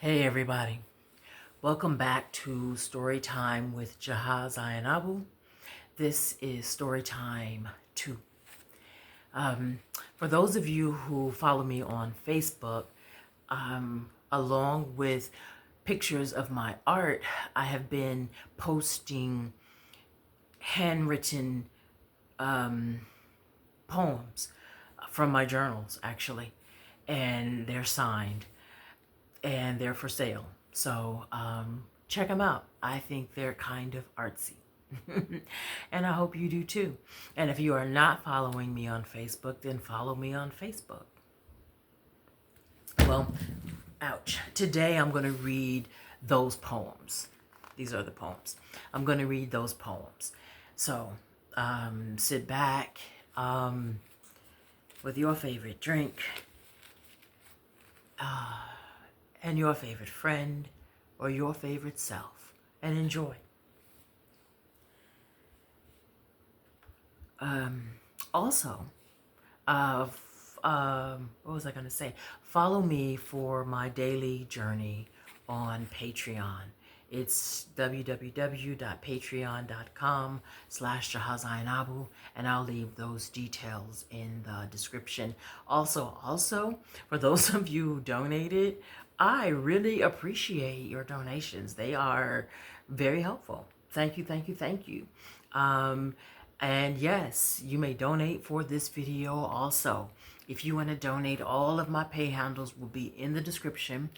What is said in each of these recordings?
Hey everybody, welcome back to Storytime with Jaha Zainabu. This is Storytime 2. For those of you who follow me on Facebook, along with pictures of my art, I have been posting handwritten poems from my journals, actually, and they're signed and they're for sale. So check them out. I think they're kind of artsy. And I hope you do too. And if you are not following me on Facebook, then follow me on Facebook. Well, ouch. Today I'm going to read those poems. These are the poems. I'm going to read those poems. So sit back with your favorite drink. And your favorite friend or your favorite self and enjoy. Also, what was I going to say? Follow me for my daily journey on Patreon. It's www.patreon.com/jahazainabu, and I'll leave those details in the description. Also, for those of you who donated, I really appreciate your donations. They are very helpful. Thank you, thank you, thank you. And yes, you may donate for this video also. If you want to donate, all of my pay handles will be in the description.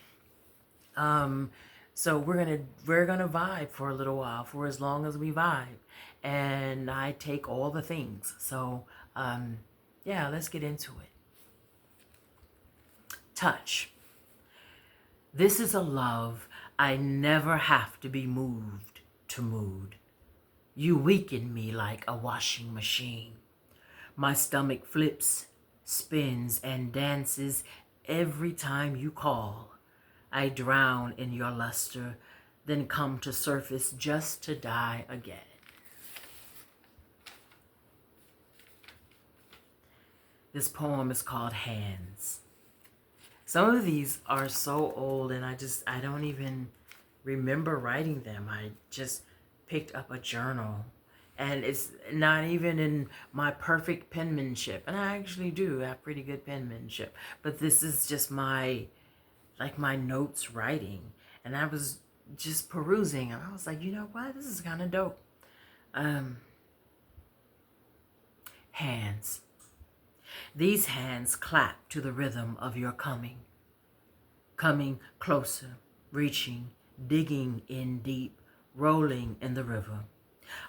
So we're gonna vibe for a little while, for as long as we vibe, and I take all the things. So yeah, let's get into it. Touch. This is a love I never have to be moved to mood. You weaken me like a washing machine. My stomach flips, spins, and dances every time you call. I drown in your luster, then come to surface just to die again. This poem is called Hands. Some of these are so old and I don't even remember writing them. I just picked up a journal and it's not even in my perfect penmanship. And I actually do have pretty good penmanship, but this is just my notes writing. And I was just perusing and I was like, you know what? This is kind of dope. Hands. These hands clap to the rhythm of your coming. Coming closer, reaching, digging in deep, rolling in the river.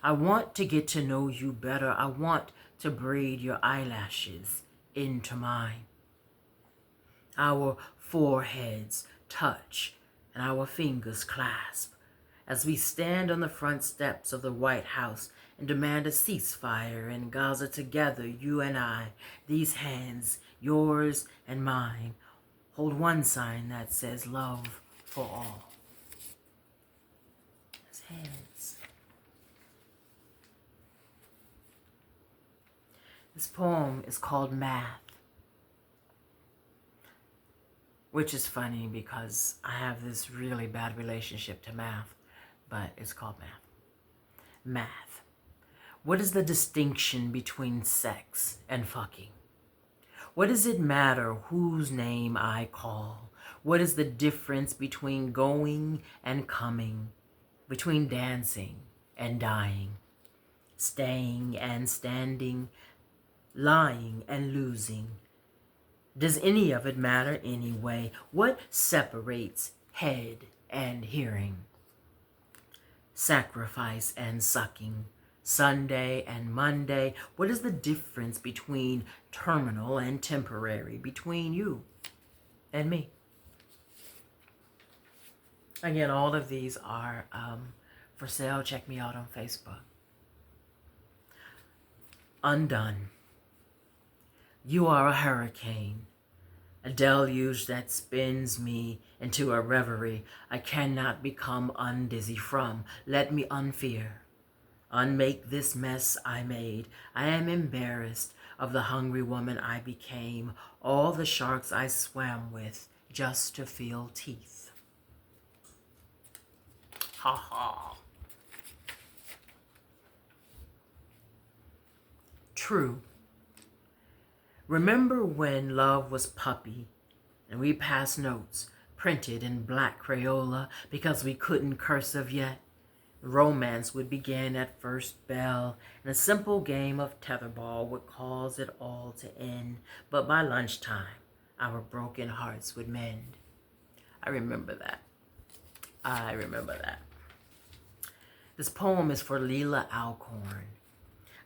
I want to get to know you better. I want to braid your eyelashes into mine. Our foreheads touch and our fingers clasp as we stand on the front steps of the White House and demand a ceasefire in Gaza together, you and I. These hands, yours and mine, hold one sign that says love for all. His hands. This poem is called Math, which is funny because I have this really bad relationship to math, but it's called math. Math. What is the distinction between sex and fucking? What does it matter whose name I call? What is the difference between going and coming, between dancing and dying, staying and standing, lying and losing? Does any of it matter anyway? What separates head and hearing? Sacrifice and sucking, Sunday and Monday. What is the difference between terminal and temporary, between you and me? Again, all of these are for sale. Check me out on Facebook. Undone. You are a hurricane, a deluge that spins me into a reverie I cannot become undizzy from. Let me unfear. Unmake this mess I made. I am embarrassed of the hungry woman I became, all the sharks I swam with just to feel teeth. Ha ha. True. Remember when love was puppy and we passed notes printed in black Crayola because we couldn't cursive yet? Romance would begin at first bell, and a simple game of tetherball would cause it all to end. But by lunchtime, our broken hearts would mend. I remember that. I remember that. This poem is for Leela Alcorn.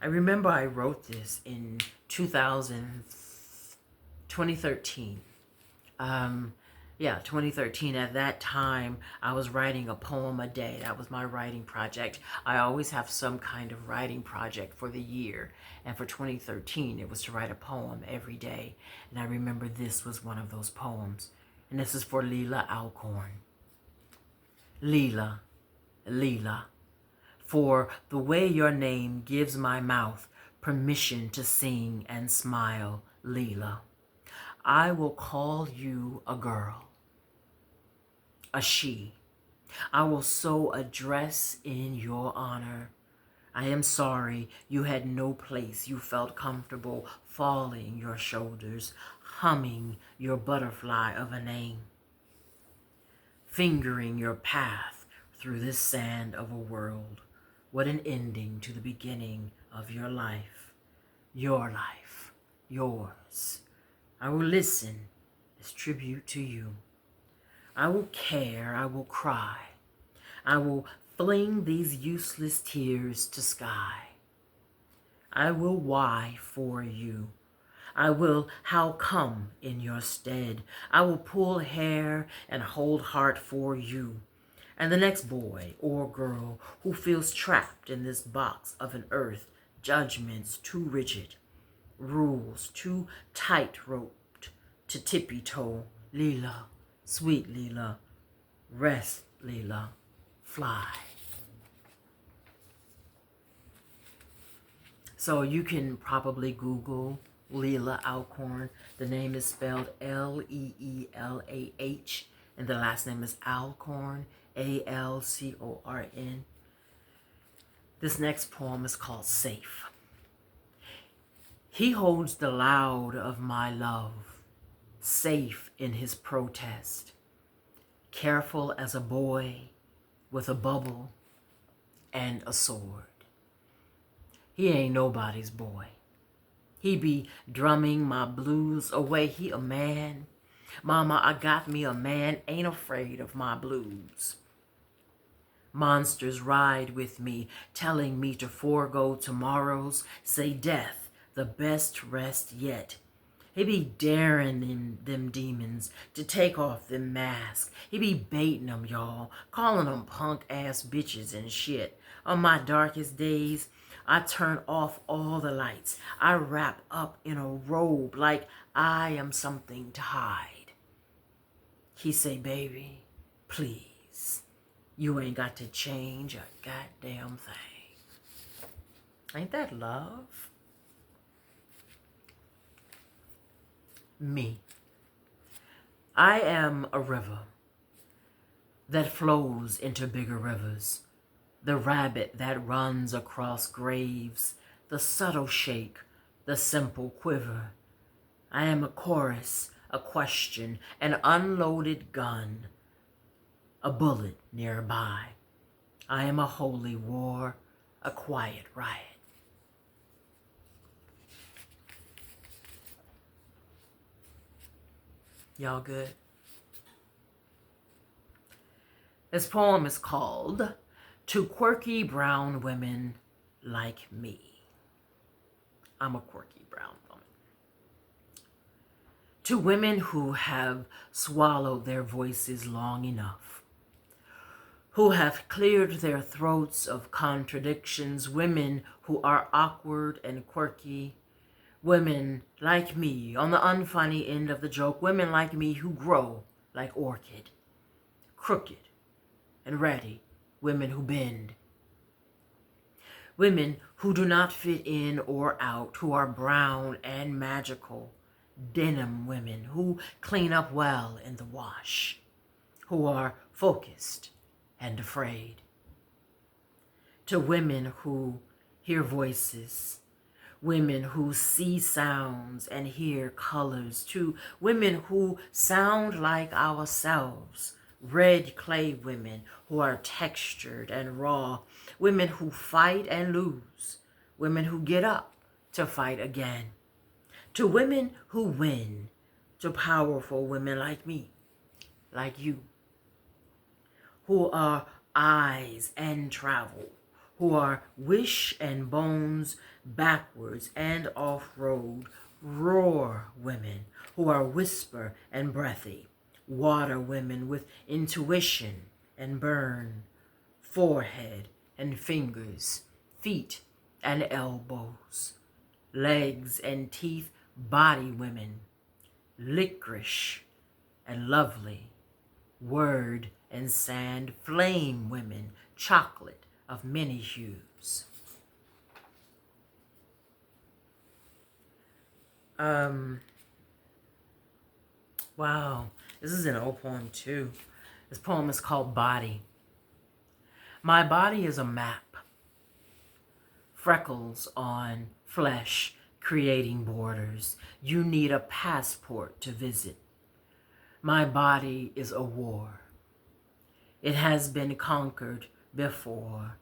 I remember I wrote this in 2013. 2013. At that time, I was writing a poem a day. That was my writing project. I always have some kind of writing project for the year. And for 2013, it was to write a poem every day. And I remember this was one of those poems. And this is for Leela Alcorn. Leela, Leela, for the way your name gives my mouth permission to sing and smile, Leela. I will call you a girl, a she. I will so address in your honor. I am sorry you had no place you felt comfortable falling your shoulders, humming your butterfly of a name, fingering your path through this sand of a world. What an ending to the beginning of your life, yours. I will listen as tribute to you. I will care, I will cry. I will fling these useless tears to sky. I will why for you. I will how come in your stead. I will pull hair and hold heart for you. And the next boy or girl who feels trapped in this box of an earth, judgments too rigid, rules too tight-roped to tippy-toe. Leela, sweet Leela, rest Leela, fly. So you can probably Google Leela Alcorn. The name is spelled Leelah, and the last name is Alcorn, Alcorn. This next poem is called Safe. He holds the loud of my love, safe in his protest, careful as a boy with a bubble and a sword. He ain't nobody's boy. He be drumming my blues away. He a man. Mama, I got me a man, ain't afraid of my blues. Monsters ride with me, telling me to forego tomorrows, say death, the best rest yet. He be daring them demons to take off them masks. He be baiting them, y'all, calling them punk-ass bitches and shit. On my darkest days, I turn off all the lights. I wrap up in a robe like I am something to hide. He say, baby, please, you ain't got to change a goddamn thing. Ain't that love? Me. I am a river that flows into bigger rivers. The rabbit that runs across graves, the subtle shake, the simple quiver. I am a chorus, a question, an unloaded gun, a bullet nearby. I am a holy war, a quiet riot. Y'all good? This poem is called To Quirky Brown Women Like Me. I'm a quirky brown woman. To women who have swallowed their voices long enough, who have cleared their throats of contradictions, women who are awkward and quirky, women like me on the unfunny end of the joke, women like me who grow like orchid, crooked and ratty, women who bend, women who do not fit in or out, who are brown and magical, denim women who clean up well in the wash, who are focused, and afraid. To women who hear voices, women who see sounds and hear colors, to women who sound like ourselves, red clay women who are textured and raw, women who fight and lose, women who get up to fight again, to women who win, to powerful women like me, like you, who are eyes and travel, who are wish and bones backwards and off-road, roar women, who are whisper and breathy, water women with intuition and burn, forehead and fingers, feet and elbows, legs and teeth, body women, licorice and lovely, word and sand, flame women, chocolate of many hues. Wow, this is an old poem too. This poem is called Body. My body is a map. Freckles on flesh creating borders. You need a passport to visit. My body is a war. It has been conquered before.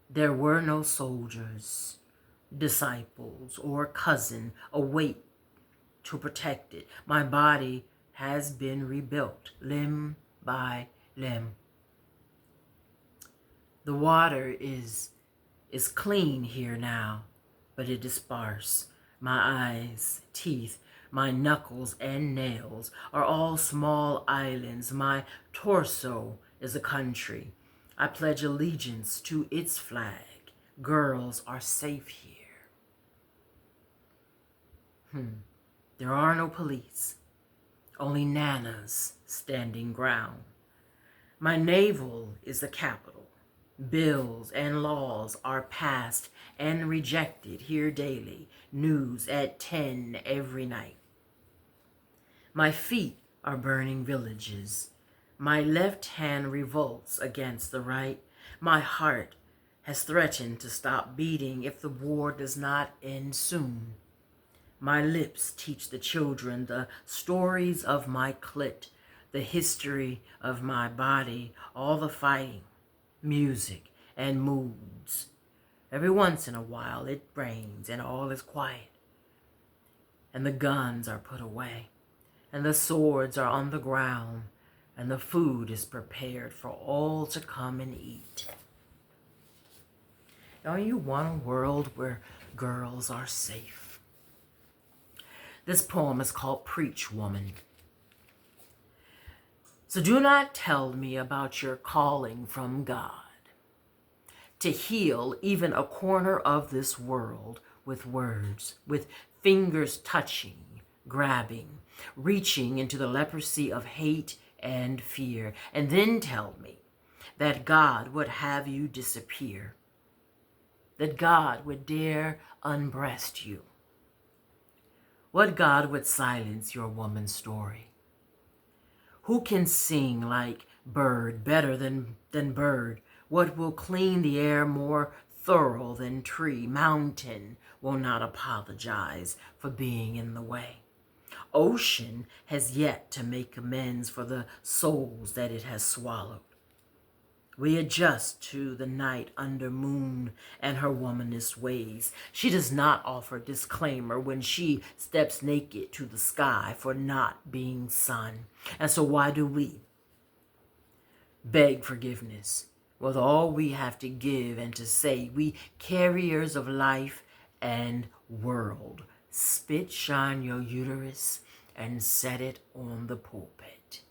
There were no soldiers, disciples, or cousin await to protect it. My body has been rebuilt limb by limb. The water is clean here now, but it is sparse. My eyes, teeth, my knuckles and nails are all small islands. My torso is a country. I pledge allegiance to its flag. Girls are safe here. There are no police, only nanas standing ground. My navel is the capital. Bills and laws are passed and rejected here daily. News at 10 every night. My feet are burning villages. My left hand revolts against the right. My heart has threatened to stop beating if the war does not end soon. My lips teach the children the stories of my clit, the history of my body, all the fighting, music, and moods. Every once in a while it rains and all is quiet, and the guns are put away, and the swords are on the ground, and the food is prepared for all to come and eat. Don't you want a world where girls are safe? This poem is called Preach Woman. So do not tell me about your calling from God to heal even a corner of this world with words, with fingers touching, grabbing, reaching into the leprosy of hate and fear, and then tell me that God would have you disappear, that God would dare unbreast you. What God would silence your woman's story? Who can sing like bird better than bird? What will clean the air more thorough than tree? Mountain will not apologize for being in the way. Ocean has yet to make amends for the souls that it has swallowed. We adjust to the night under moon and her womanist ways. She does not offer disclaimer when she steps naked to the sky for not being sun. And so why do we beg forgiveness with all we have to give and to say? We carriers of life and world. Spit shine your uterus and set it on the pulpit.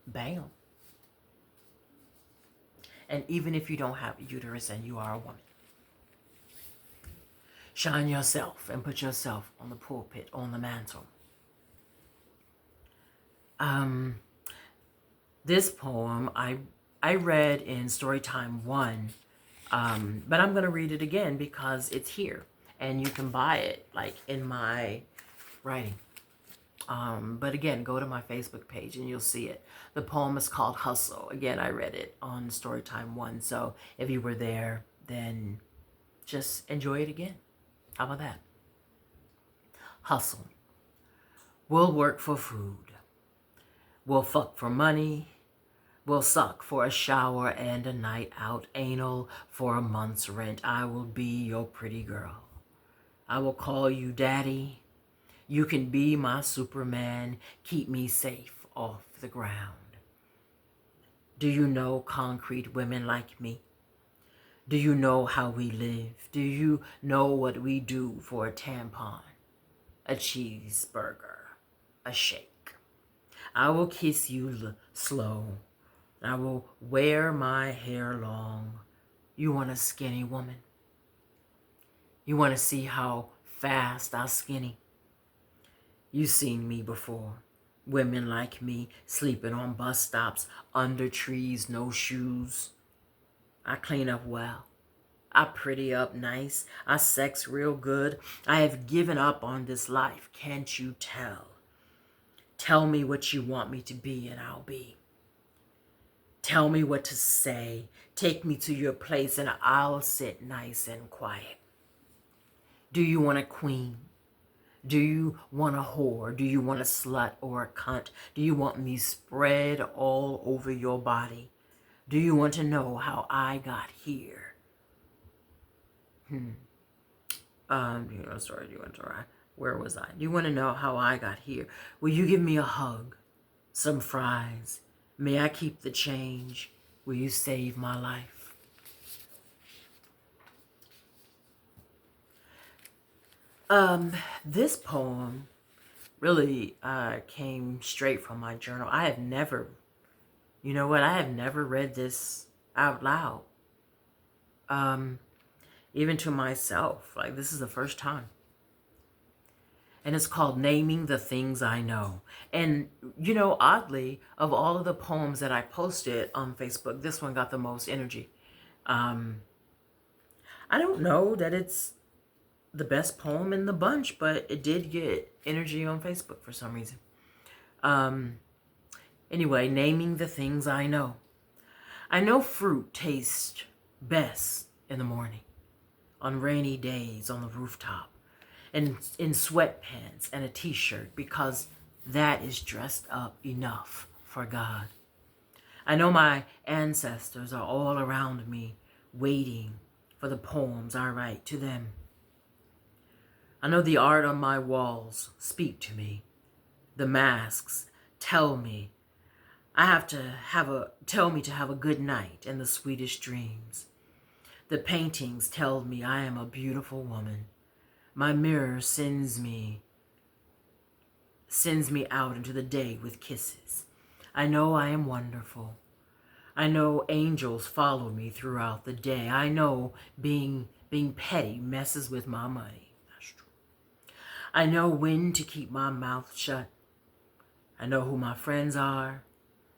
Bam. And even if you don't have a uterus and you are a woman, shine yourself and put yourself on the pulpit, on the mantle. This poem I read in Storytime 1, but I'm going to read it again because it's here and you can buy it like in my writing. But again, go to my Facebook page and you'll see it. The poem is called Hustle. Again, I read it on Storytime 1. So if you were there, then just enjoy it again. How about that? Hustle. We'll work for food. We'll fuck for money. We'll suck for a shower and a night out. Anal for a month's rent. I will be your pretty girl. I will call you daddy. You can be my Superman. Keep me safe off the ground. Do you know concrete women like me? Do you know how we live? Do you know what we do for a tampon, a cheeseburger, a shake? I will kiss you slow. I will wear my hair long. You want a skinny woman? You want to see how fast I skinny? You've seen me before. Women like me sleeping on bus stops, under trees, no shoes. I clean up well. I pretty up nice. I sex real good. I have given up on this life. Can't you tell? Tell me what you want me to be and I'll be. Tell me what to say. Take me to your place and I'll sit nice and quiet. Do you want a queen? Do you want a whore? Do you want a slut or a cunt? Do you want me spread all over your body? Do you want to know how I got here? Sorry, where was I? Do you want to know how I got here? Will you give me a hug? Some fries? May I keep the change? Will you save my life? This poem really came straight from my journal. I have never, I have never read this out loud. Even to myself. Like, this is the first time. And it's called Naming the Things I Know. And, oddly, of all of the poems that I posted on Facebook, this one got the most energy. I don't know that it's the best poem in the bunch, but it did get energy on Facebook for some reason. Anyway, naming the things I know. I know fruit tastes best in the morning, on rainy days on the rooftop, and in sweatpants and a t-shirt, because that is dressed up enough for God. I know my ancestors are all around me, waiting for the poems I write to them. I know the art on my walls speak to me. The masks tell me tell me to have a good night and the sweetest dreams. The paintings tell me I am a beautiful woman. My mirror sends me out into the day with kisses. I know I am wonderful. I know angels follow me throughout the day. I know being petty messes with my money. That's true. I know when to keep my mouth shut. I know who my friends are.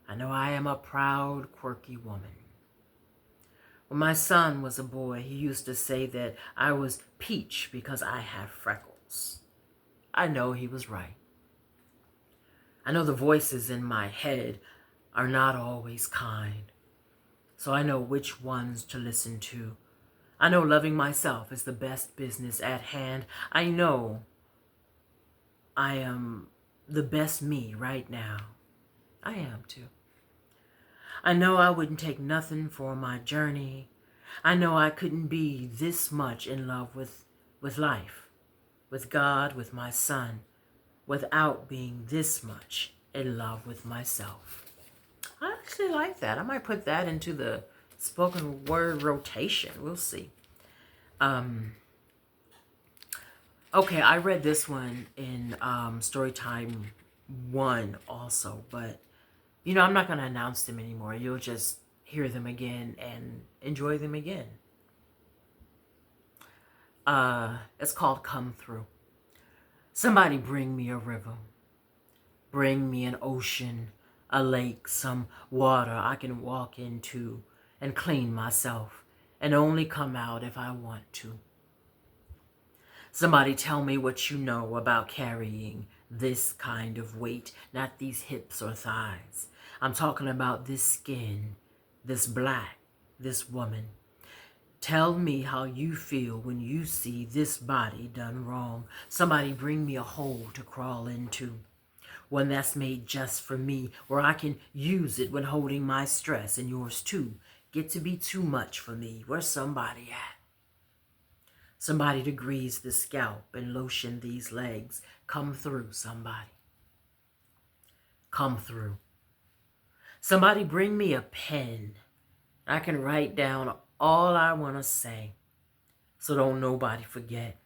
I know I am a proud, quirky woman. When my son was a boy, he used to say that I was peach because I have freckles. I know he was right. I know the voices in my head are not always kind, so I know which ones to listen to. I know loving myself is the best business at hand. I know I am the best me right now. I am too. I know I wouldn't take nothing for my journey. I know I couldn't be this much in love with life, with God, with my son, without being this much in love with myself. I actually like that. I might put that into the spoken word rotation. We'll see. Okay, I read this one in Storytime 1 also, but I'm not going to announce them anymore. You'll just hear them again and enjoy them again. It's called Come Through. Somebody bring me a river. Bring me an ocean, a lake, some water I can walk into and clean myself and only come out if I want to. Somebody tell me what you know about carrying this kind of weight, not these hips or thighs. I'm talking about this skin, this black, this woman. Tell me how you feel when you see this body done wrong. Somebody bring me a hole to crawl into. One that's made just for me, where I can use it when holding my stress and yours too. Get to be too much for me. Where's somebody at? Somebody to grease the scalp and lotion these legs. Come through, somebody. Come through. Somebody bring me a pen. I can write down all I want to say, so don't nobody forget.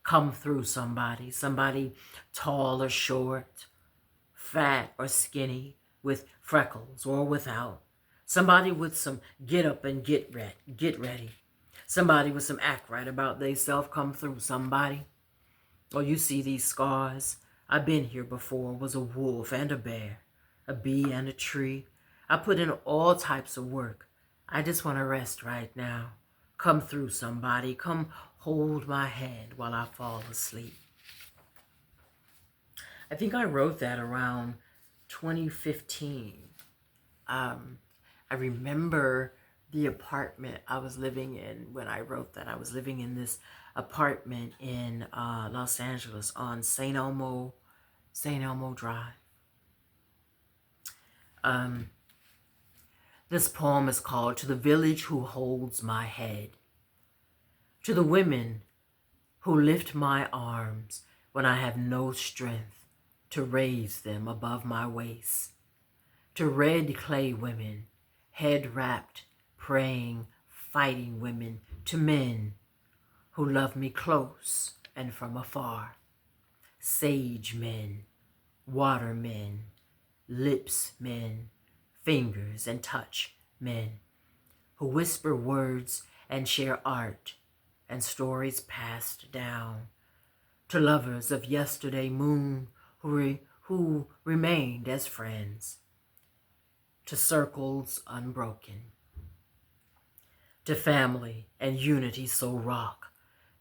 Come through, somebody. Somebody tall or short, fat or skinny, with freckles or without. Somebody with some get up and get ready. Somebody with some act right about they self. Come through, somebody. Oh, you see these scars? I've been here before. Was a wolf and a bear, a bee and a tree. I put in all types of work. I just want to rest right now. Come through, somebody. Come hold my hand while I fall asleep. I think I wrote that around 2015. I remember the apartment I was living in when I wrote that. I was living in this apartment in Los Angeles on St. Elmo Drive. This poem is called To the Village Who Holds My Head. To the women who lift my arms when I have no strength to raise them above my waist. To red clay women, head wrapped, praying, fighting women. To men who love me close and from afar. Sage men, water men, lips men, fingers and touch men, who whisper words and share art and stories passed down. To lovers of yesterday moon who remained as friends. To circles unbroken. To family and unity so rock.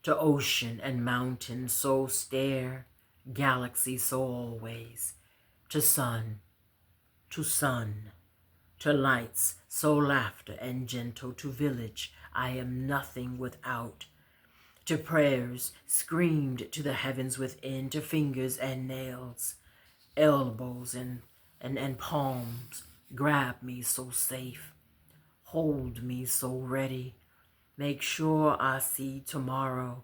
To ocean and mountain so stare, galaxy so always. To sun, to lights so laughter and gentle. To village I am nothing without. To prayers screamed to the heavens within. To fingers and nails, elbows and palms. Grab me so safe, hold me so ready. Make sure I see tomorrow.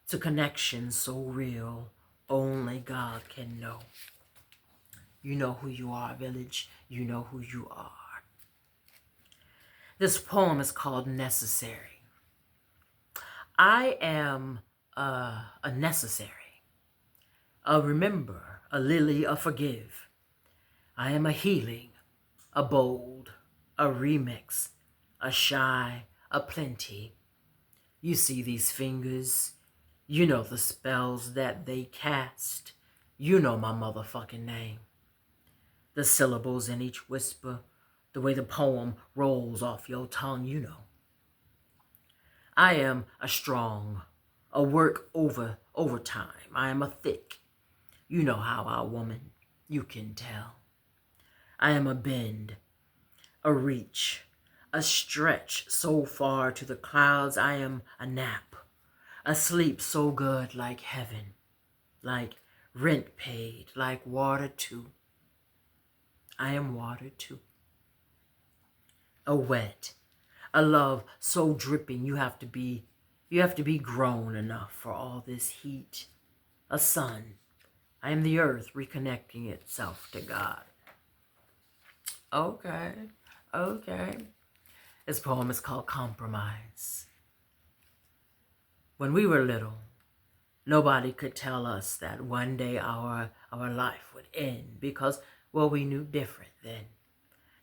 To connections so real, only God can know. You know who you are, village. You know who you are. This poem is called Necessary. I am a necessary, a remember, a lily, a forgive. I am a healing, a bold, a remix, a shy, a plenty. You see these fingers, you know the spells that they cast. You know my motherfucking name. The syllables in each whisper, the way the poem rolls off your tongue, you know. I am a strong, a work overtime. I am a thick. You know how our woman, you can tell. I am a bend, a reach, a stretch so far to the clouds. I am a nap, a sleep so good like heaven, like rent paid, like water too. I am water too. A wet, a love so dripping you have to be grown enough for all this heat. A sun. I am the earth reconnecting itself to God. Okay. This poem is called Compromise. When we were little, nobody could tell us that one day our life would end because, well, we knew different then.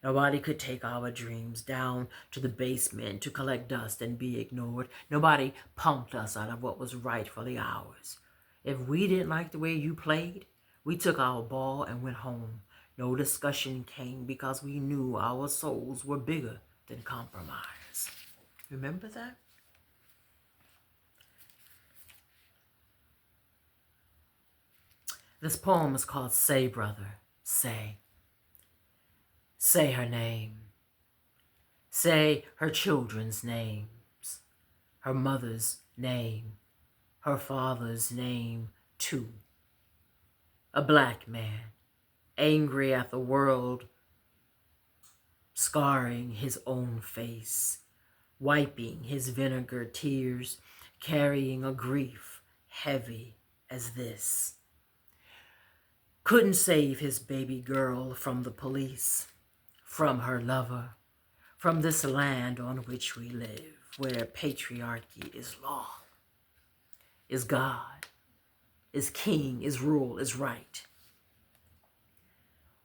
Nobody could take our dreams down to the basement to collect dust and be ignored. Nobody punked us out of what was rightfully ours. If we didn't like the way you played, we took our ball and went home. No discussion came because we knew our souls were bigger than compromise. Remember that? This poem is called Say, Brother, Say. Say her name. Say her children's names. Her mother's name. Her father's name, too. A black man, angry at the world, scarring his own face, wiping his vinegar tears, carrying a grief heavy as this. Couldn't save his baby girl from the police, from her lover, from this land on which we live, where patriarchy is law, is God, is king, is rule, is right.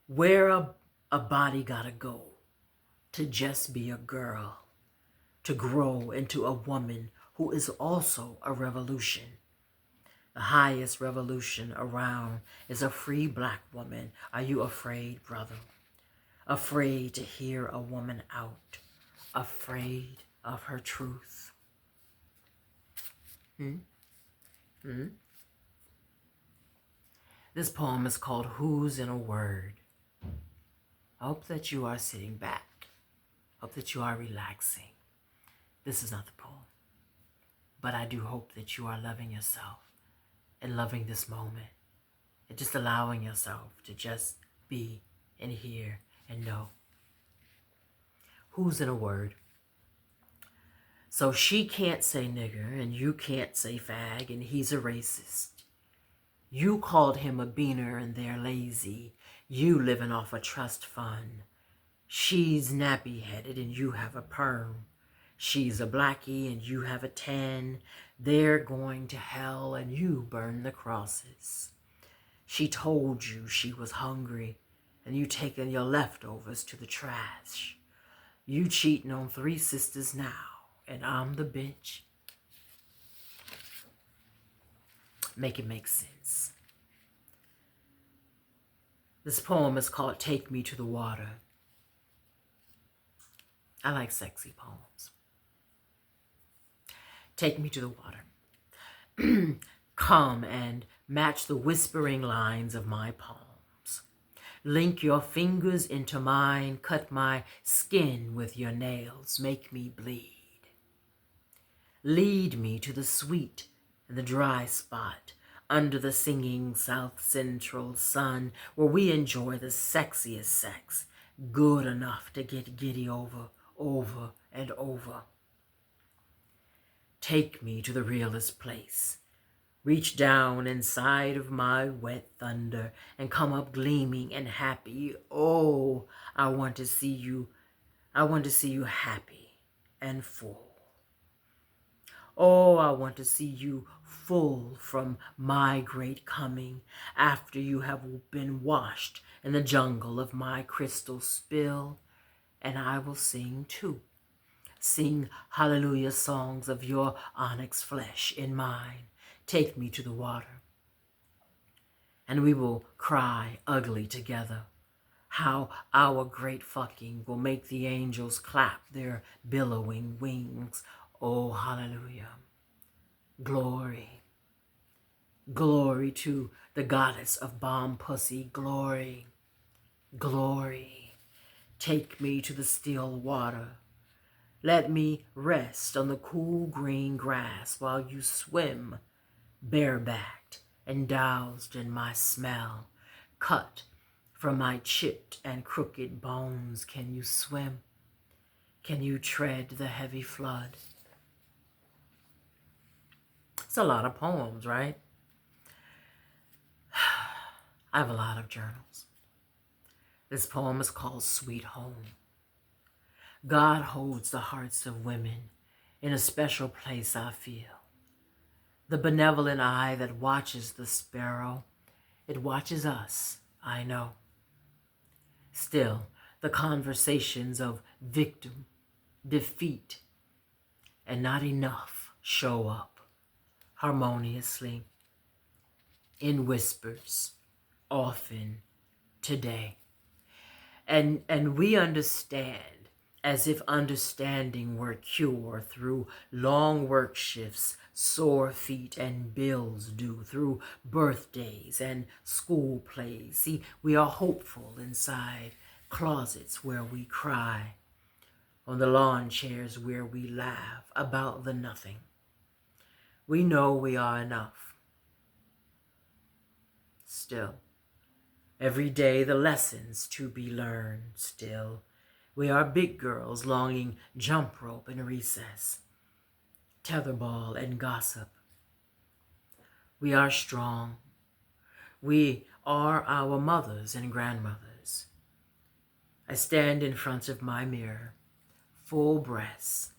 Where a body gotta go to just be a girl, to grow into a woman who is also a revolution. The highest revolution around is a free black woman. Are you afraid, brother? Afraid to hear a woman out? Afraid of her truth? This poem is called Who's in a Word. I hope that you are sitting back. I hope that you are relaxing. This is not the poem, but I do hope that you are loving yourself and loving this moment and just allowing yourself to just be and hear and know. Who's in a word? So she can't say nigger and you can't say fag and he's a racist. You called him a beaner and they're lazy. You living off a trust fund. She's nappy-headed and you have a perm. She's a blackie and you have a tan. They're going to hell and you burn the crosses. She told you she was hungry and you taking your leftovers to the trash. You cheating on 3 sisters now and I'm the bitch. Make it make sense. This poem is called Take Me to the Water. I like sexy poems. Take me to the water. Come and match the whispering lines of my palms. Link your fingers into mine, cut my skin with your nails, make me bleed. Lead me to the sweet and the dry spot under the singing South Central sun where we enjoy the sexiest sex, good enough to get giddy over and over. Take me to the realest place. Reach down inside of my wet thunder and come up gleaming and happy. Oh, I want to see you. I want to see you happy and full. Oh, I want to see you full from my great coming after you have been washed in the jungle of my crystal spill. And I will sing too. Sing hallelujah songs of your onyx flesh in mine. Take me to the water. And we will cry ugly together. How our great fucking will make the angels clap their billowing wings. Oh, hallelujah. Glory. Glory to the goddess of bomb pussy. Glory. Glory. Take me to the still water. Let me rest on the cool green grass while you swim, barebacked and doused in my smell, cut from my chipped and crooked bones. Can you swim? Can you tread the heavy flood? It's a lot of poems, right? I have a lot of journals. This poem is called Sweet Home. God holds the hearts of women in a special place, I feel. The benevolent eye that watches the sparrow, it watches us, I know. Still, the conversations of victim, defeat, and not enough show up harmoniously in whispers, often today. And we understand as if understanding were cure through long work shifts, sore feet and bills due, through birthdays and school plays. See, we are hopeful inside closets where we cry, on the lawn chairs where we laugh about the nothing. We know we are enough. Still, every day the lessons to be learned. Still, we are big girls longing jump rope and recess, tetherball and gossip. We are strong. We are our mothers and grandmothers. I stand in front of my mirror, full breasts,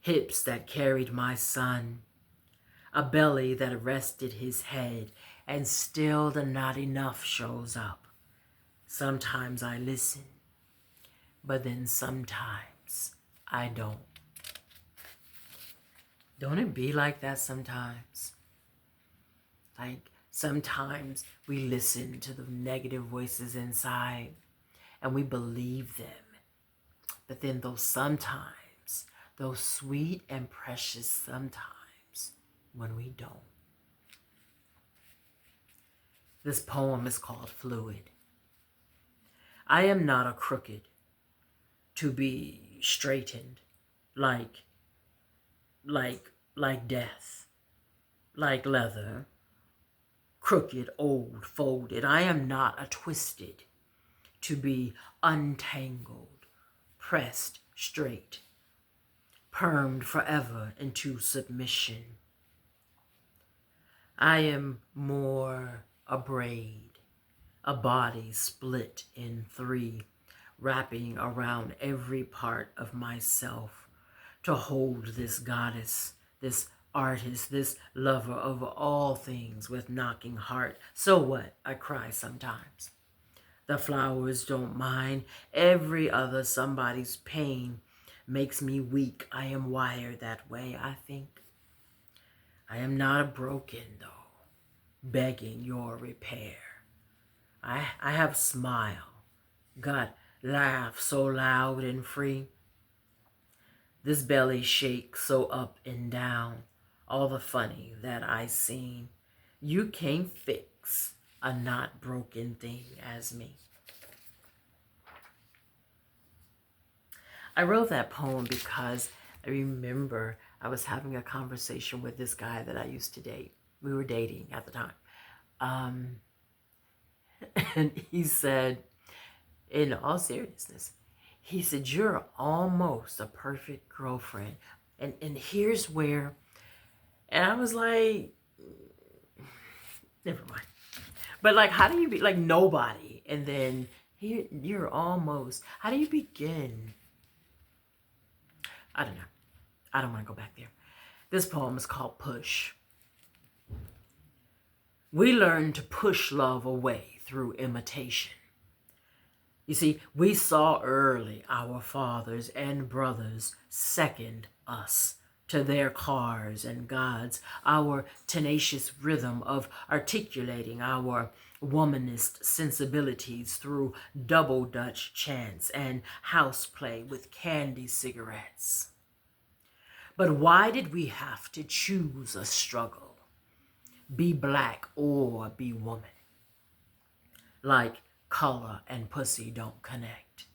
hips that carried my son, a belly that rested his head, and still the not enough shows up. Sometimes I listen, but then sometimes I don't. Don't it be like that sometimes? Like sometimes we listen to the negative voices inside and we believe them. But then those sometimes, those sweet and precious sometimes when we don't. This poem is called Fluid. I am not a crooked to be straightened like death, like leather, crooked, old, folded. I am not a twisted to be untangled, pressed straight, permed forever into submission. I am more a braid, a body split in three, wrapping around every part of myself to hold this goddess, this artist, this lover of all things with knocking heart. So what? I cry sometimes. The flowers don't mind. Every other somebody's pain makes me weak. I am wired that way, I think. I am not a broken, though, begging your repair. I have smile, got laugh so loud and free. This belly shakes so up and down, all the funny that I seen. You can't fix a not broken thing as me. I wrote that poem because I remember I was having a conversation with this guy that I used to date. We were dating at the time. And he said, in all seriousness, he said, you're almost a perfect girlfriend. And here's where, and I was like, never mind. But like, how do you be like nobody? And then here, you're almost, how do you begin? I don't know. I don't want to go back there. This poem is called Push. We learn to push love away through imitation. You see, we saw early our fathers and brothers second us to their cars and gods, our tenacious rhythm of articulating our womanist sensibilities through double Dutch chants and house play with candy cigarettes. But why did we have to choose a struggle? Be black or be woman? Like color and pussy don't connect.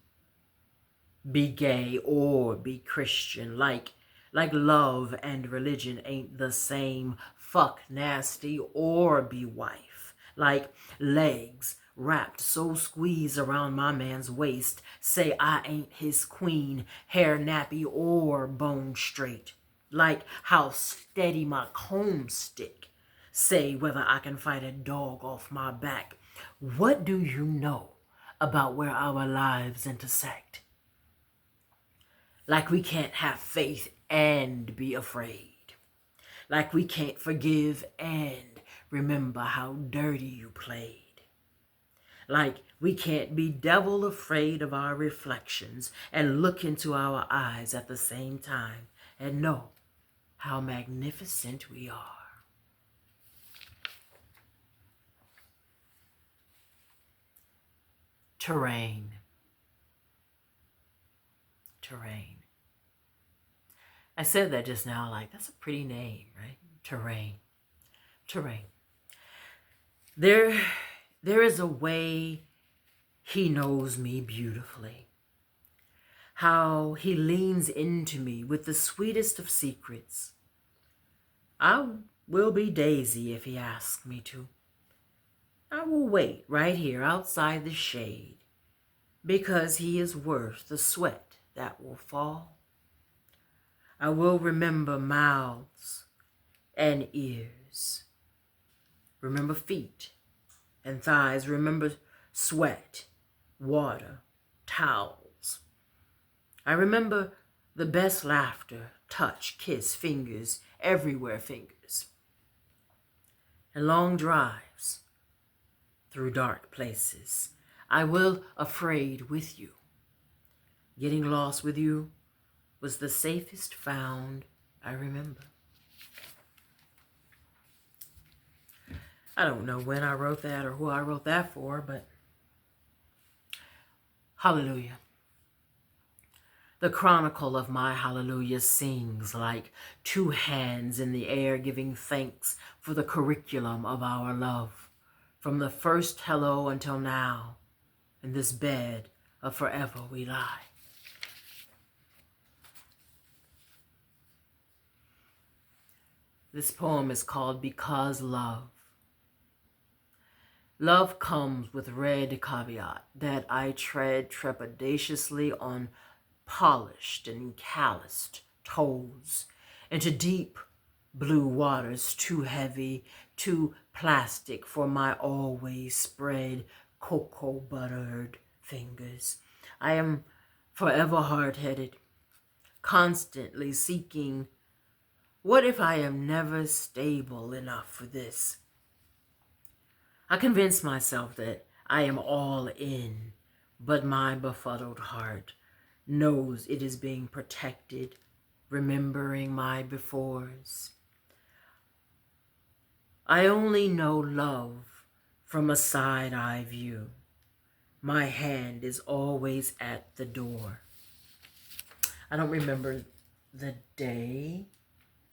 Be gay or be Christian, like love and religion ain't the same. Fuck nasty or be wife, like legs wrapped so squeezed around my man's waist. Say I ain't his queen, hair nappy or bone straight, like how steady my comb stick. Say whether I can fight a dog off my back. What do you know about where our lives intersect? Like we can't have faith and be afraid. Like we can't forgive and remember how dirty you played. Like we can't be devil afraid of our reflections and look into our eyes at the same time and know how magnificent we are. Terrain. Terrain. I said that just now, like, that's a pretty name, right? Terrain. Terrain. There is a way he knows me beautifully. How he leans into me with the sweetest of secrets. I will be Daisy if he asks me to. I will wait right here outside the shade because he is worth the sweat that will fall. I will remember mouths and ears. Remember feet and thighs. Remember sweat, water, towels. I remember the best laughter, touch, kiss, fingers, everywhere fingers. And long drives through dark places. I will afraid with you. Getting lost with you was the safest found I remember. I don't know when I wrote that or who I wrote that for, but hallelujah. The chronicle of my hallelujah sings like two hands in the air giving thanks for the curriculum of our love. From the first hello until now, in this bed of forever we lie. This poem is called Because Love. Love comes with red caveat that I tread trepidatiously on polished and calloused toes into deep blue waters too heavy, too plastic for my always spread cocoa buttered fingers. I am forever hard-headed, constantly seeking, what if I am never stable enough for this? I convince myself that I am all in, but my befuddled heart knows it is being protected, remembering my befores. I only know love from a side-eye view. My hand is always at the door. I don't remember the day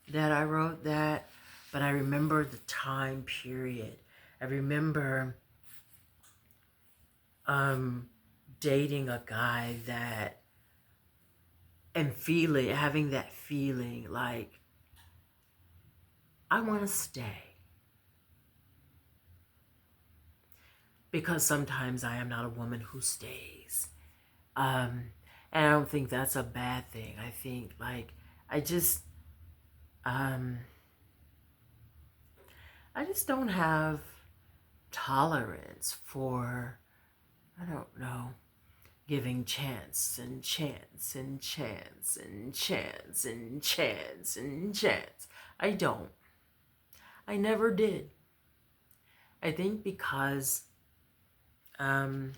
that I wrote that, but I remember the time period. I remember dating a guy that, and having that feeling like, I want to stay. Because sometimes I am not a woman who stays. And I don't think that's a bad thing. I think, like, I just don't have tolerance for, I don't know, giving chance and chance and chance and chance and chance and chance. I don't. I never did. I think because men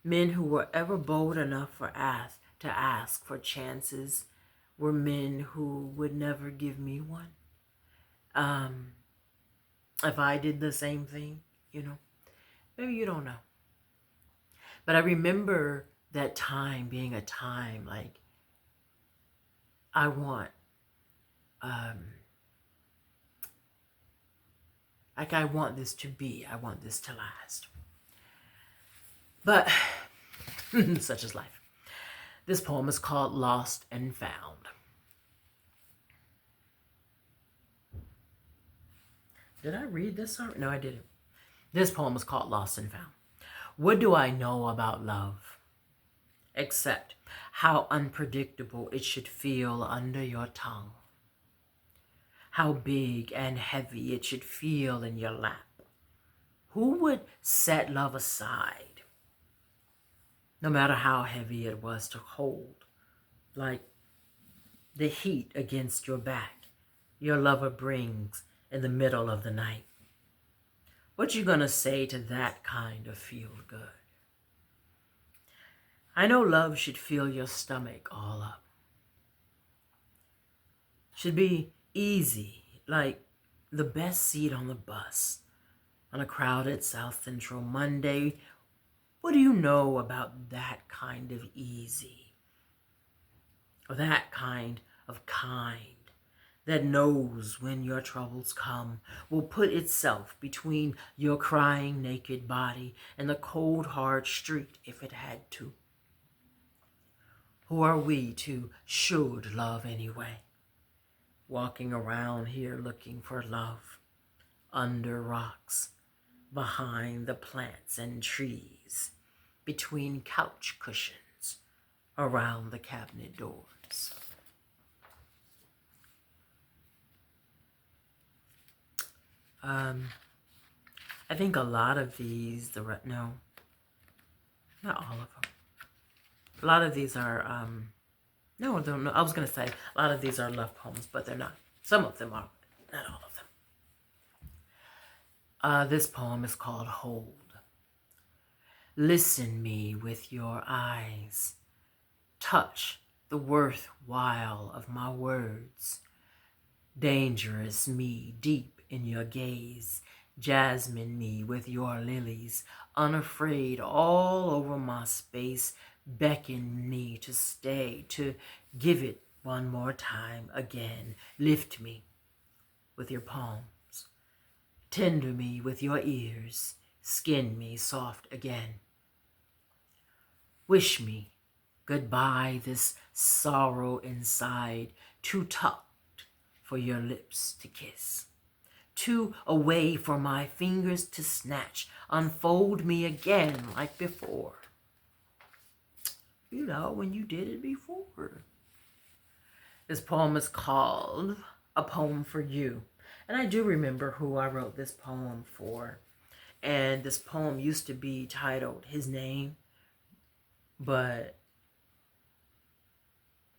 who were ever bold enough to ask for chances were men who would never give me one. If I did the same thing, maybe you don't know. But I remember that time being a time like, I want, I want this to be, I want this to last. But such is life. This poem is called Lost and Found. Did I read this already? No, I didn't. This poem is called Lost and Found. What do I know about love? Except how unpredictable it should feel under your tongue. How big and heavy it should feel in your lap. Who would set love aside? No matter how heavy it was to hold. Like the heat against your back your lover brings in the middle of the night. What you gonna say to that kind of feel good? I know love should fill your stomach all up. Should be easy, like the best seat on the bus on a crowded South Central Monday. What do you know about that kind of easy? or that kind of kind that knows when your troubles come, will put itself between your crying naked body and the cold hard street if it had to. Who are we to should love anyway? Walking around here looking for love, under rocks, behind the plants and trees, between couch cushions, around the cabinet doors. I think a lot of these, no, not all of them. A lot of these are, no, I was going to say a lot of these are love poems, but they're not. Some of them are, not all of them. This poem is called Hold. Listen me with your eyes. Touch the worthwhile of my words. Dangerous me deep in your gaze. Jasmine me with your lilies. Unafraid all over my space. Beckon me to stay, to give it one more time again. Lift me with your palms. Tender me with your ears. Skin me soft again. Wish me goodbye this sorrow inside, too tucked for your lips to kiss. Too away for my fingers to snatch. Unfold me again like before. You know, when you did it before. This poem is called A Poem for You. And I do remember who I wrote this poem for. And this poem used to be titled His Name, but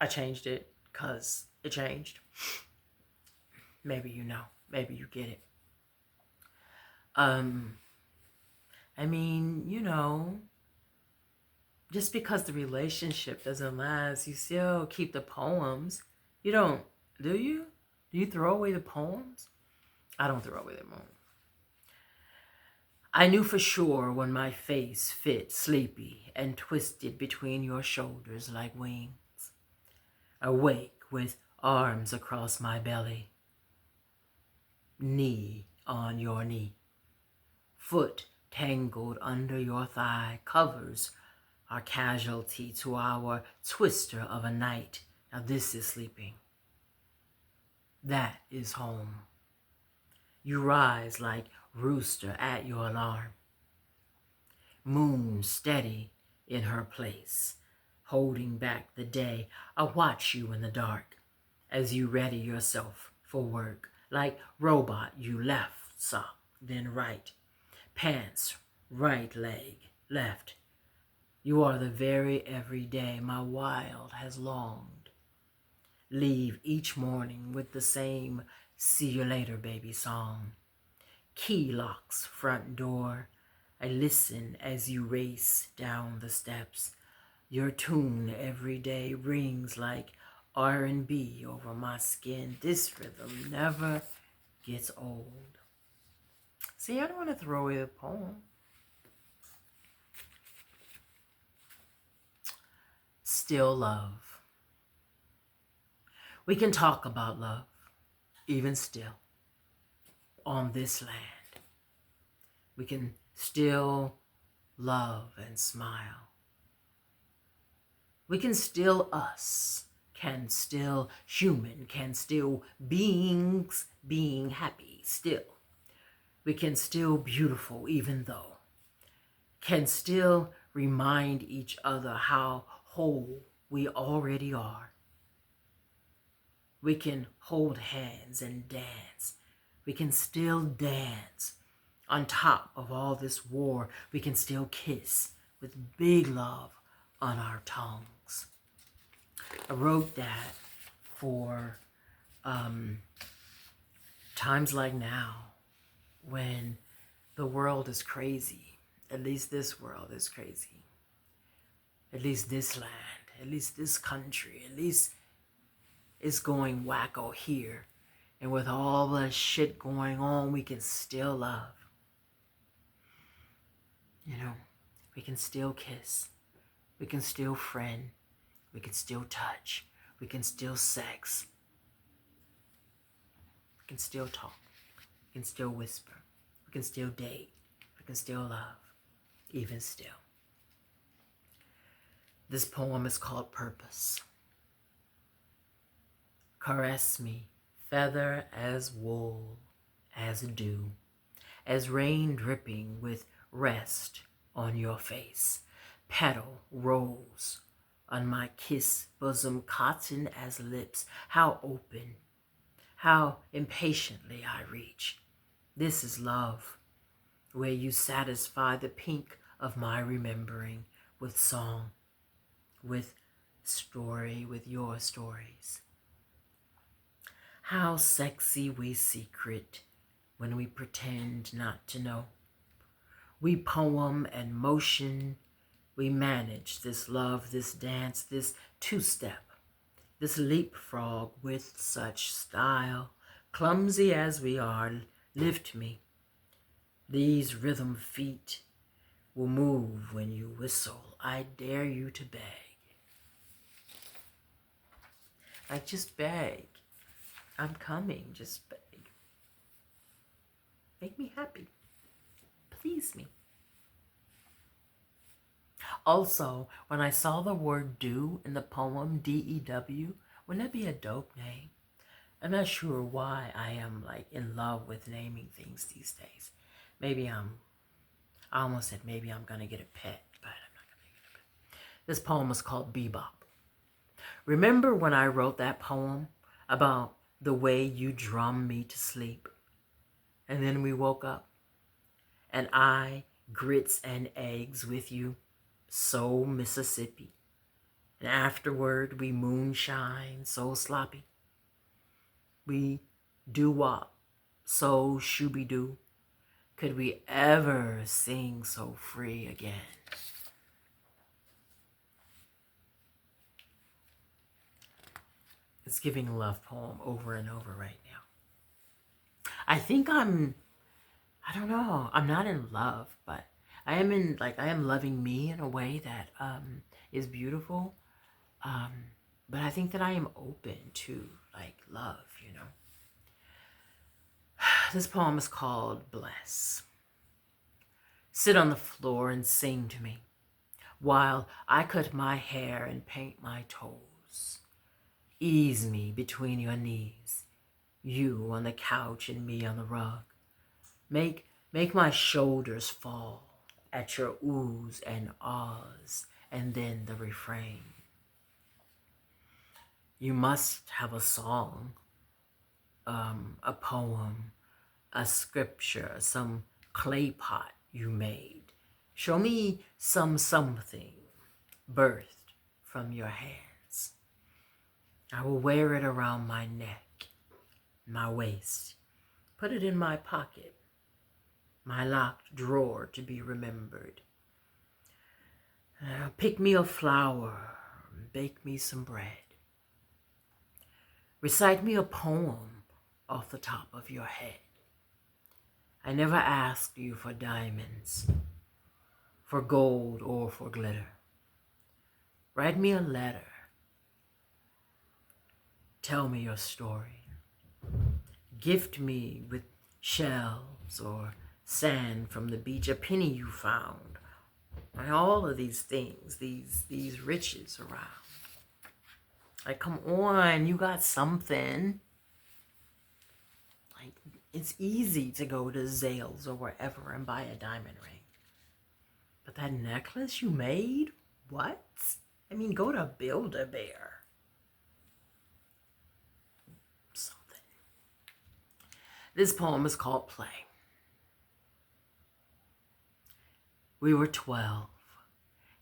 I changed it because it changed. Maybe you know. Maybe you get it. I mean, you know, just because the relationship doesn't last, you still keep the poems. You don't, do you? Do you throw away the poems? I don't throw away the poems. I knew for sure when my face fit sleepy and twisted between your shoulders like wings. Awake with arms across my belly. Knee on your knee. Foot tangled under your thigh covers our casualty to our twister of a night. Now this is sleeping. That is home. You rise like rooster at your alarm. Moon steady in her place, holding back the day. I watch you in the dark as you ready yourself for work. Like robot, you left sock, then right. Pants, right leg, left. You are the very everyday my wild has longed. Leave each morning with the same see you later baby song. Key locks front door. I listen as you race down the steps. Your tune every day rings like R&B over my skin. This rhythm never gets old. See, I don't want to throw away the poem. Still love. We can talk about love, even still, on this land. We can still love and smile. We can still us, can still human, can still beings being happy still. We can still beautiful even though. Can still remind each other how whole we already are. We can hold hands and dance. We can still dance. On top of all this war, we can still kiss with big love on our tongues. I wrote that for times like now when the world is crazy. At least this world is crazy. At least this land, at least this country, at least it's going wacko here. And with all the shit going on, we can still love. You know, we can still kiss. We can still friend. We can still touch. We can still sex. We can still talk. We can still whisper. We can still date. We can still love. Even still. This poem is called Purpose. Caress me, feather as wool, as dew, as rain dripping with rest on your face. Petal rose on my kiss, bosom cotton as lips. How open, how impatiently I reach. This is love, where you satisfy the pink of my remembering with song, with story, with your stories. How sexy we secret when we pretend not to know. We poem and motion, we manage this love, this dance, this two-step, this leapfrog with such style. Clumsy as we are, lift me. These rhythm feet will move when you whistle. I dare you to beg. Like, just beg. I'm coming, just beg. Make me happy. Please me. Also, when I saw the word do in the poem, D-E-W, wouldn't that be a dope name? I'm not sure why I am like in love with naming things these days. I almost said maybe I'm gonna get a pet, but I'm not gonna get a pet. This poem is called Bebop. Remember when I wrote that poem about the way you drummed me to sleep? And then we woke up and I grits and eggs with you, so Mississippi. And afterward we moonshine, so sloppy. We doo-wop, so shooby-doo. Could we ever sing so free again? It's giving a love poem over and over right now. I think I don't know, I'm not in love, but I am loving me in a way that is beautiful. But I think that I am open to like love, you know. This poem is called Bless. Sit on the floor and sing to me while I cut my hair and paint my toes. Ease me between your knees, you on the couch and me on the rug. Make my shoulders fall at your oohs and ahs, and then the refrain. You must have a song, a poem, a scripture, some clay pot you made. Show me something birthed from your hands. I will wear it around my neck, my waist, put it in my pocket, my locked drawer to be remembered. Pick me a flower, bake me some bread. Recite me a poem off the top of your head. I never asked you for diamonds, for gold or for glitter. Write me a letter. Tell me your story. Gift me with shells or sand from the beach, a penny you found. And all of these things, these riches around. Like, come on, you got something. Like, it's easy to go to Zales or wherever and buy a diamond ring. But that necklace you made? What? I mean, go to Build-A-Bear. Something. This poem is called Play. We were 12,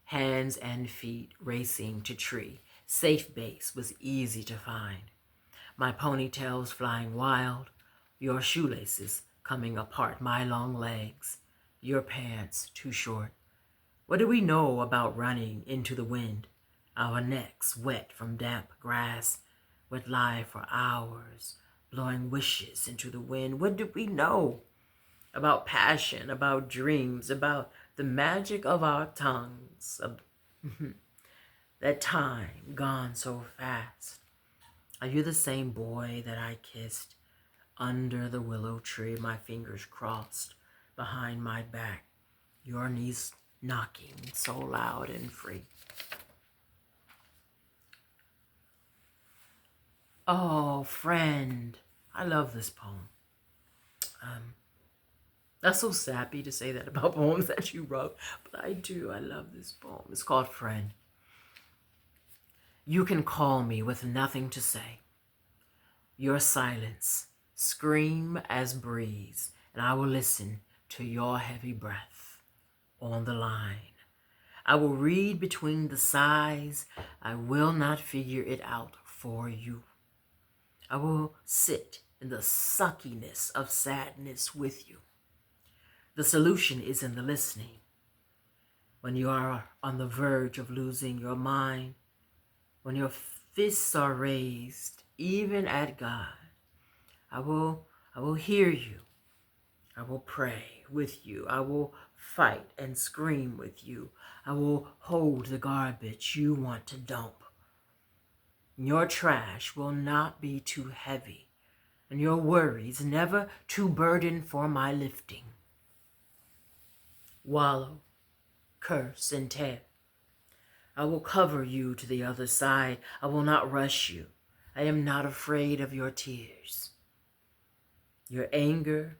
hands and feet racing to tree. Safe base was easy to find. My ponytails flying wild, your shoelaces coming apart, my long legs, your pants too short. What do we know about running into the wind? Our necks wet from damp grass, would lie for hours, blowing wishes into the wind. What do we know about passion, about dreams, about the magic of our tongues, that time gone so fast? Are you the same boy that I kissed under the willow tree, my fingers crossed behind my back, your knees knocking so loud and free? Oh, friend, I love this poem. That's so sappy to say that about poems that you wrote, but I do. I love this poem. It's called Friend. You can call me with nothing to say. Your silence scream as breeze, and I will listen to your heavy breath on the line. I will read between the sighs. I will not figure it out for you. I will sit in the suckiness of sadness with you. The solution is in the listening. When you are on the verge of losing your mind, when your fists are raised, even at God, I will hear you. I will pray with you. I will fight and scream with you. I will hold the garbage you want to dump. Your trash will not be too heavy, and your worries never too burdened for my lifting. Wallow, curse, and tear. I will cover you to the other side. I will not rush you. I am not afraid of your tears. Your anger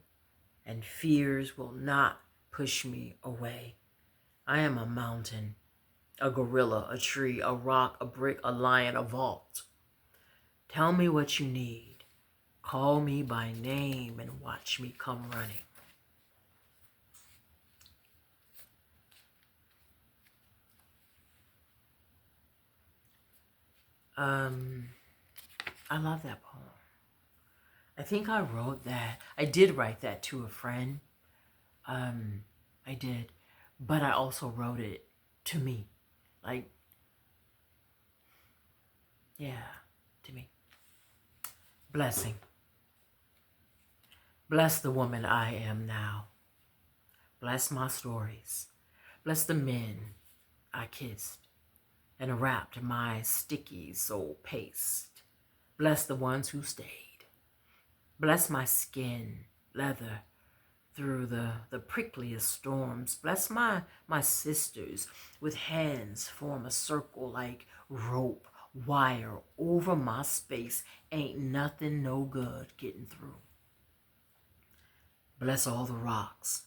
and fears will not push me away. I am a mountain, a gorilla, a tree, a rock, a brick, a lion, a vault. Tell me what you need. Call me by name and watch me come running. I love that poem. I think I wrote that. I did write that to a friend. I did. But I also wrote it to me. Like, yeah, to me. Blessing. Bless the woman I am now. Bless my stories. Bless the men I kissed and wrapped my sticky soul paste. Bless the ones who stayed. Bless my skin, leather, through the prickliest storms. Bless my sisters with hands form a circle like rope, wire over my space. Ain't nothing no good getting through. Bless all the rocks,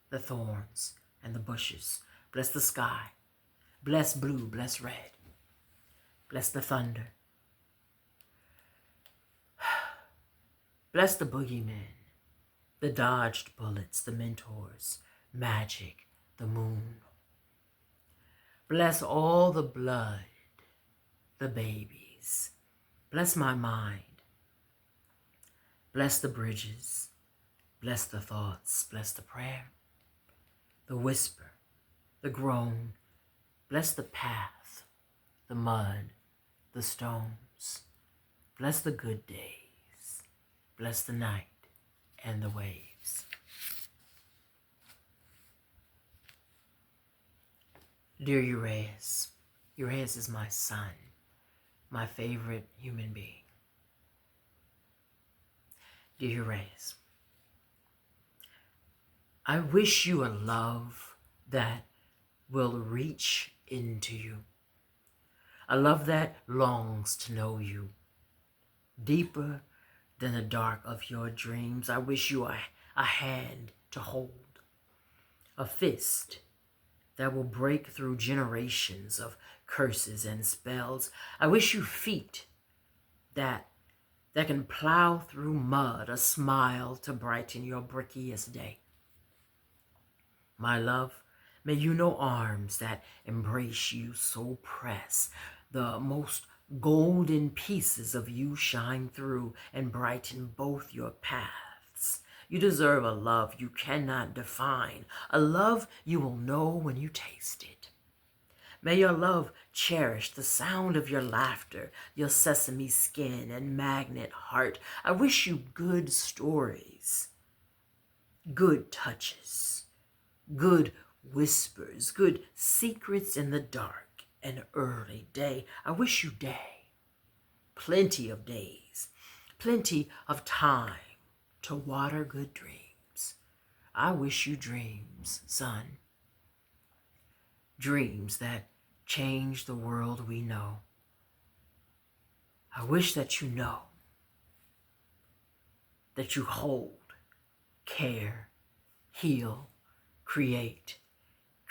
the thorns, and the bushes. Bless the sky. Bless blue, bless red. Bless the thunder. Bless the boogeymen, the dodged bullets, the mentors, magic, the moon. Bless all the blood, the babies. Bless my mind. Bless the bridges. Bless the thoughts. Bless the prayer, the whisper, the groan. Bless the path, the mud, the stones. Bless the good days. Bless the night and the waves. Dear Uraeus, Uraeus is my son, my favorite human being. Dear Uraeus, I wish you a love that will reach into you, a love that longs to know you, deeper than the dark of your dreams. I wish you a hand to hold, a fist that will break through generations of curses and spells. I wish you feet that can plow through mud, a smile to brighten your brickiest day. My love, may you know arms that embrace you, so press the most golden pieces of you shine through and brighten both your paths. You deserve a love you cannot define, a love you will know when you taste it. May your love cherish the sound of your laughter, your sesame skin and magnet heart. I wish you good stories, good touches, good whispers, good secrets in the dark and early day. I wish you day. plenty of days, plenty of time to water good dreams. I wish you dreams, son. Dreams that change the world we know. I wish that you know, that you hold, care, heal, create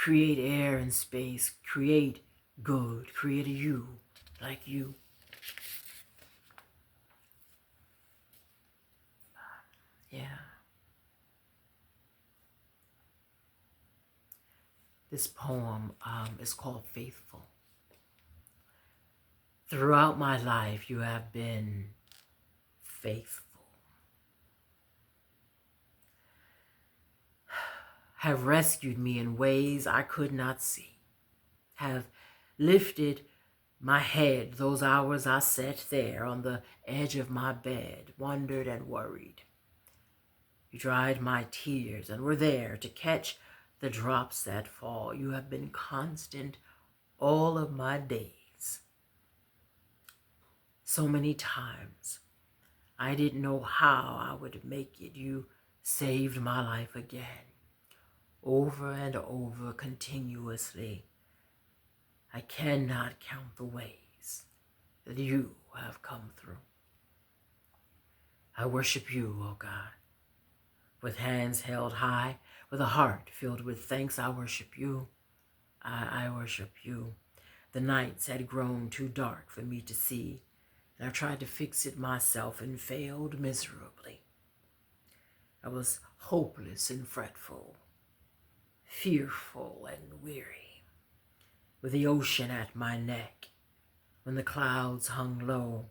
air and space, create good, create a you like you. Yeah. This poem is called Faithful. Throughout my life, you have been faithful. Have rescued me in ways I could not see. Have lifted my head those hours I sat there on the edge of my bed, wondered and worried. You dried my tears and were there to catch the drops that fall. You have been constant all of my days. So many times I didn't know how I would make it. You saved my life again, over and over, continuously. I cannot count the ways that you have come through. I worship you, oh God. With hands held high, with a heart filled with thanks, I worship you. I worship you. The nights had grown too dark for me to see, and I tried to fix it myself and failed miserably. I was hopeless and fretful, fearful and weary, with the ocean at my neck. When the clouds hung low,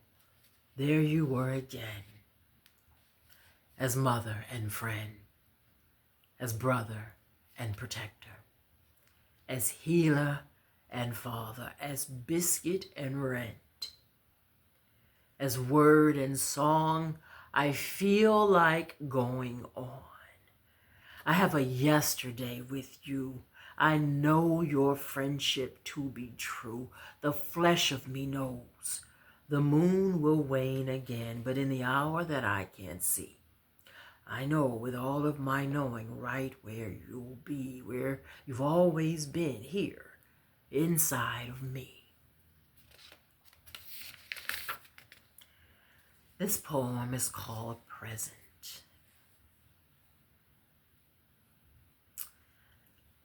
there you were again, as mother and friend, as brother and protector, as healer and father, as biscuit and rent, as word and song. I feel like going on. I have a yesterday with you. I know your friendship to be true. The flesh of me knows the moon will wane again, but in the hour that I can't see, I know with all of my knowing right where you'll be, where you've always been, here inside of me. This poem is called Present.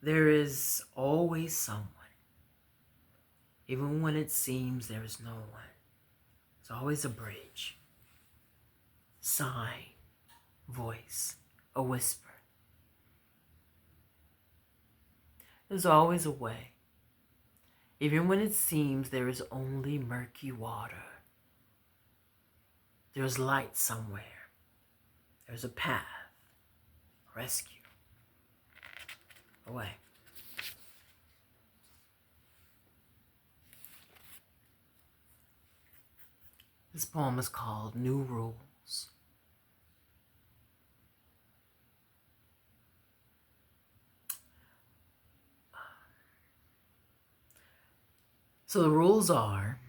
There is always someone, even when it seems there is no one. There's always a bridge, sign, voice, a whisper. There's always a way, even when it seems there is only murky water. There's light somewhere. There's a path, rescue, away. This poem is called New Rules. So the rules are,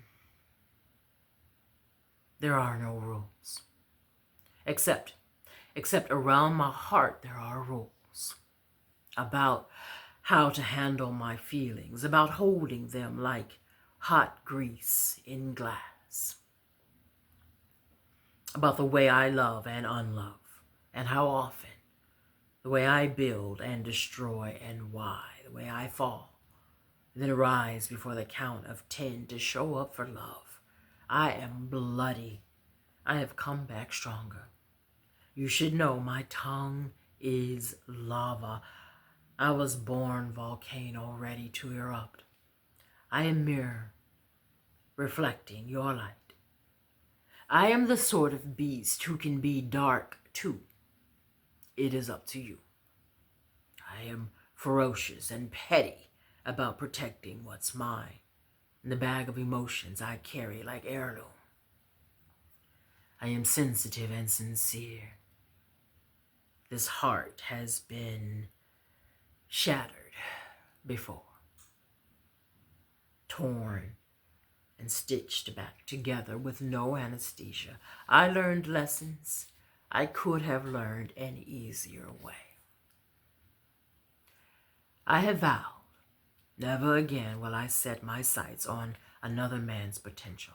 there are no rules. Except around my heart there are rules. About how to handle my feelings, about holding them like hot grease in glass. About the way I love and unlove, and how often, the way I build and destroy, and why, the way I fall, and then arise before the count of 10 to show up for love. I am bloody. I have come back stronger. You should know my tongue is lava. I was born volcano ready to erupt. I am mirror, reflecting your light. I am the sort of beast who can be dark too. It is up to you. I am ferocious and petty about protecting what's mine in the bag of emotions I carry like heirloom. I am sensitive and sincere. This heart has been shattered before, torn and stitched back together with no anesthesia. I learned lessons I could have learned an easier way. I have vowed never again will I set my sights on another man's potential.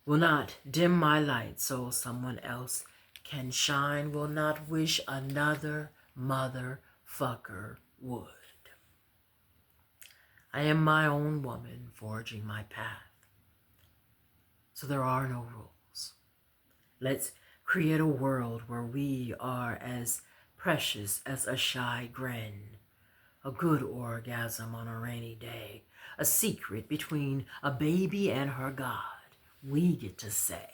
Will not dim my light so someone else can shine. Will not wish another motherfucker would. I am my own woman forging my path. So there are no rules. Let's create a world where we are as precious as a shy grin, a good orgasm on a rainy day, a secret between a baby and her God. We get to say,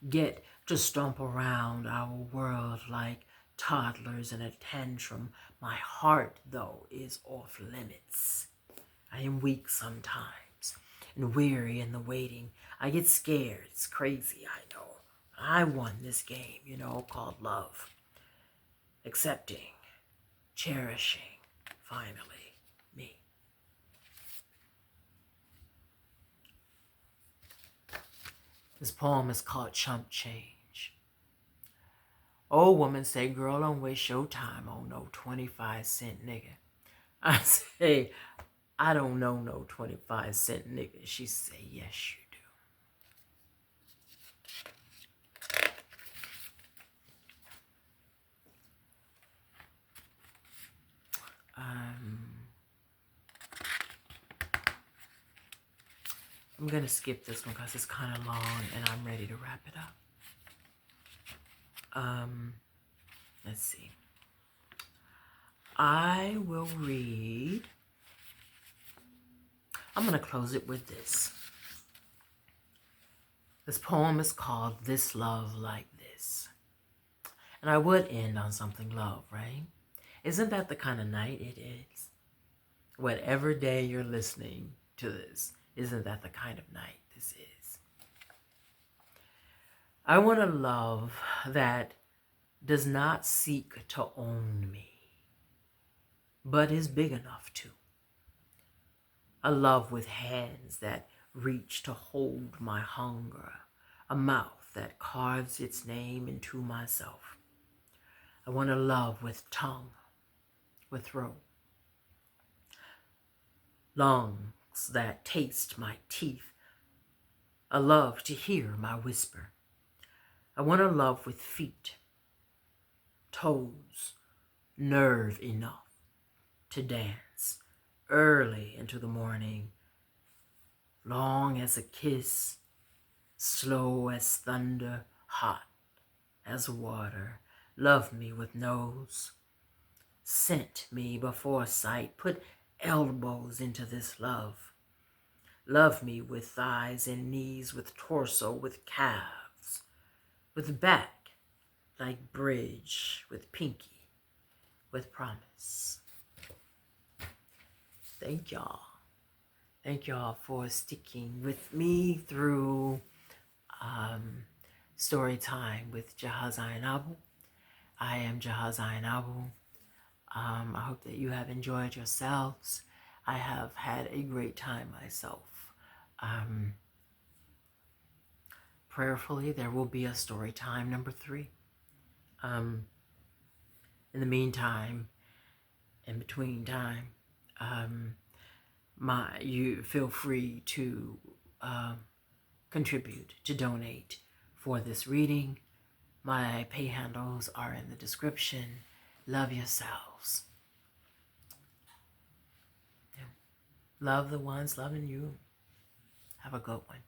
get to stomp around our world like toddlers in a tantrum. My heart, though, is off limits. I am weak sometimes and weary in the waiting. I get scared. It's crazy, I know. I won this game, called love. Accepting, cherishing, finally, me. This poem is called Chump Change. Old woman say, girl, don't waste your time on no 25-cent nigga. I say, I don't know no 25-cent nigga. She say, yes, you do. I'm going to skip this one because it's kind of long and I'm ready to wrap it up. Let's see. I will read. I'm going to close it with this. This poem is called This Love Like This. And I would end on something love, right? Isn't that the kind of night it is? Whatever day you're listening to this, isn't that the kind of night this is? I want a love that does not seek to own me, but is big enough to. A love with hands that reach to hold my hunger, a mouth that carves its name into myself. I want a love with tongue, with throat, lungs that taste my teeth, a love to hear my whisper. I want a love with feet, toes, nerve enough to dance early into the morning, long as a kiss, slow as thunder, hot as water. Love me with nose, scent me before sight, put elbows into this love. Love me with thighs and knees, with torso, with calves, with back like bridge, with pinky, with promise. Thank y'all. Thank y'all for sticking with me through Storytime with Jaha Zainabu. I am Jaha Zainabu. I hope that you have enjoyed yourselves. I have had a great time myself. Prayerfully, there will be a story time number 3. In the meantime, in between time, you feel free to contribute, to donate for this reading. My pay handles are in the description. Love yourselves. Love the ones loving you. Have a good one.